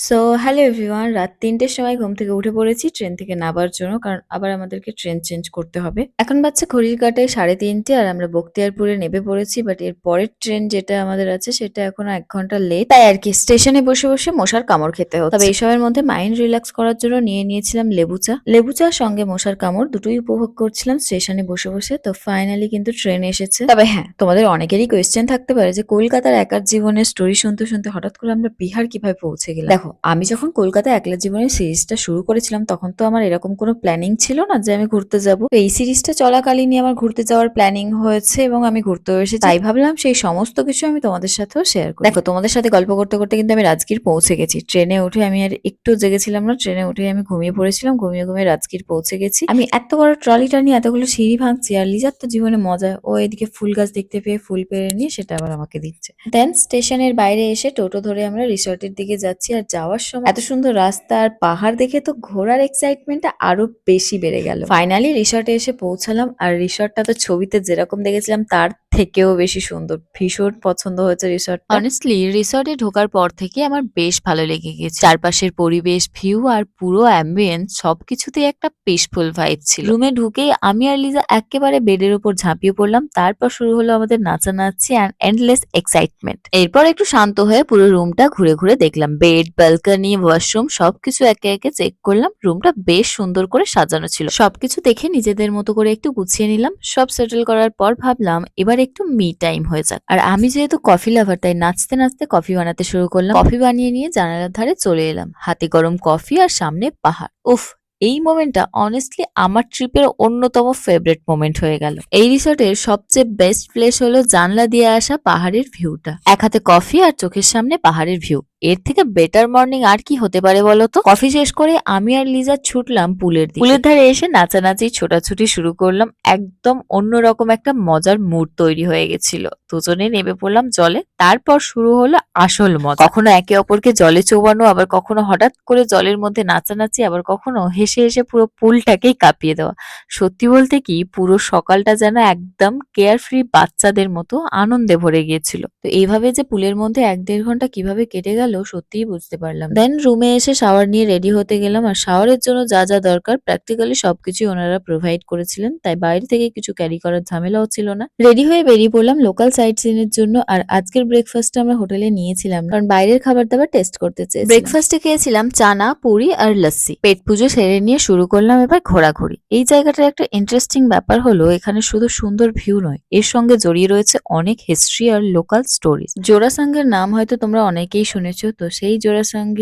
So hello everyone, রাত ৩টের সময় ঘুম থেকে উঠে পড়েছি ট্রেন থেকে নামার জন্য, কারণ আবার আমাদেরকে ট্রেন চেঞ্জ করতে হবে। এখন বাজছে ঘড়ির কাঁটায় ৩:৩০ আর আমরা বখতিয়ারপুরে নেমে পড়েছি। বাট এর পরের ট্রেন যেটা আমাদের আছে সেটা এখনো ১ ঘন্টা লেট, তাই আর কি স্টেশনে বসে বসে মশার কামড় খেতে হচ্ছে। তবে এইসবের মধ্যে মাইন্ড রিল্যাক্স করার জন্য নিয়ে নিয়েছিলাম লেবু চা। লেবু চার সঙ্গে মশার কামড় দুটোই উপভোগ করছিলাম স্টেশনে বসে বসে। তো ফাইনালি কিন্তু ট্রেন এসেছে। তবে হ্যাঁ, তোমাদের অনেকেরই কোয়েশ্চেন থাকতে পারে যে কলকাতার একার জীবনের স্টোরি শুনতে শুনতে হঠাৎ করে আমরা বিহার কিভাবে পৌঁছে গেলাম। দেখো, আমি যখন কলকাতা একলা জীবনের সিরিজটা শুরু করেছিলাম তখন তো আমার এরকম কোনো প্ল্যানিং ছিল না যে আমি ঘুরতে যাব। এই সিরিজটা চলাকালীনই আমার ঘুরতে যাওয়ার প্ল্যানিং হয়েছে এবং আমি ঘুরতেও এসেছি। তাই ভাবলাম সেই সমস্ত কিছু আমি তোমাদের সাথেও শেয়ার করি। দেখো, তোমাদের সাথে গল্প করতে করতে কিন্তু আমি রাজগীর পৌঁছে গেছি। ট্রেনে উঠে আমি আর একটু জেগেছিলাম না, ট্রেনে উঠে আমি ঘুমিয়ে পড়েছিলাম। ঘুমিয়ে ঘুমিয়ে রাজগীর পৌঁছে গেছি। আমি এত বড় ট্রলিটা নিয়ে এতগুলো সিঁড়ি ভাঙছি আর লিজার তো জীবনে মজা, ও এদিকে ফুল গাছ দেখতে পেয়ে ফুল পেড়ে নিয়ে সেটা আবার আমাকে দিচ্ছে। দেন স্টেশনের বাইরে এসে টোটো ধরে আমরা রিসর্টের দিকে যাচ্ছি। আর যাওয়ার সময় এত সুন্দর রাস্তা আর পাহাড় দেখে তো ঘোরার এক্সাইটমেন্টটা আরো বেশি বেড়ে গেল। ফাইনালি রিসর্টে এসে পৌঁছালাম, আর রিসর্টটা তো ছবিতে যেরকম দেখেছিলাম তার থেকেও বেশি সুন্দর। ভীষণ পছন্দ হয়েছে রিসর্ট। অনেস্টলি রিসর্টে ঢোকার পর থেকে আমার বেশ ভালো লেগে গেছে। চারপাশের পরিবেশ, ভিউ আর পুরো অ্যাম্বিয়েন্স সবকিছুতেই একটা পিসফুল ভাইব ছিল। রুমে ঢুকেই আমি আর লিজা একেবারে বেডের উপর ঝাঁপিয়ে পড়লাম। তারপর শুরু হলো আমাদের নাচানাচি অ্যান্ড এন্ডলেস এক্সাইটমেন্ট। এরপর একটু শান্ত হয়ে পুরো রুমটা ঘুরে ঘুরে দেখলাম। বেড, ব্যালকনি, ওয়াশরুম সবকিছু একে একে চেক করলাম। রুমটা বেশ সুন্দর করে সাজানো ছিল। সবকিছু দেখে নিজেদের মতো করে একটু গুছিয়ে নিলাম। সব সেটেল করার পর ভাবলাম এবার একটু মি টাইম হয়ে যাক। আর আমি যেহেতু কফি লাভার, তাই নাচতে নাচতে কফি বানাতে শুরু করলাম। কফি বানিয়ে নিয়ে জানালার ধারে চলে এলাম। হাতে গরম কফি আর সামনে পাহাড়। উফ, এই মোমেন্টটা অনেস্টলি আমার ট্রিপের অন্যতম ফেভারিট মোমেন্ট হয়ে গেল। এই রিসোর্টের সবচেয়ে বেস্ট প্লেস হলো জানলা দিয়ে আসা পাহাড়ের ভিউটা। এক হাতে কফি আর চোখের সামনে পাহাড়ের ভিউ, এর থেকে বেটার মর্নিং আর কি হতে পারে বলতো। কফি শেষ করে আমি আর লিজা ছুটলাম পুলের দিকে। পুলের ধারে এসে নাচানাচি ছোটাছুটি শুরু করলাম। একদম অন্যরকম একটা মজার মুড তৈরি হয়ে গেছিল। দুজনে নেমে পড়লাম জলে। তারপর শুরু হলো আসল মজা। কখনো একে অপরকে জলে চোবানো, আবার কখনো হঠাৎ করে জলের মধ্যে নাচানাচি, আবার কখনো হেসে হেসে পুরো পুলটাকেই কাঁপিয়ে দেওয়া। সত্যি বলতে কি, পুরো সকালটা যেন একদম কেয়ারফ্রি বাচ্চাদের মতো আনন্দে ভরে গিয়েছিল। তো এইভাবে যে পুলের মধ্যে ১-১.৫ ঘন্টা কিভাবে কেটে গেল সত্যিই বুঝতে পারলাম। দেন রুমে এসে শাওয়ার নিয়ে রেডি হতে গেলাম। আর শাওয়ারের জন্য যা যা দরকার প্র্যাকটিক্যালি সবকিছুই ওনারা প্রোভাইড করেছিলেন, তাই বাইরে থেকে কিছু ক্যারি করার ঝামেলাও ছিল না। রেডি হয়ে বেরিয়ে পড়লাম লোকাল সাইট সিনের জন্য। আর আজকের ব্রেকফাস্টটা আমরা হোটেলে নিয়েছিলাম না, কারণ বাইরের খাবার দাবার টেস্ট করতে চেয়েছিলাম। ব্রেকফাস্টে খেয়েছিলাম চানা, পুরি আর লস্যি। পেট পুজো সেরে নিয়ে শুরু করলাম এবার ঘোরাঘুরি। এই জায়গাটার একটা ইন্টারেস্টিং ব্যাপার হলো এখানে শুধু সুন্দর ভিউ নয়, এর সঙ্গে জড়িয়ে রয়েছে অনেক হিস্ট্রি আর লোকাল স্টোরিজ। জোড়াসাঙ্গের নাম হয়তো তোমরা অনেকেই শুনেছো। তো সেই জোড়াসাঙ্গের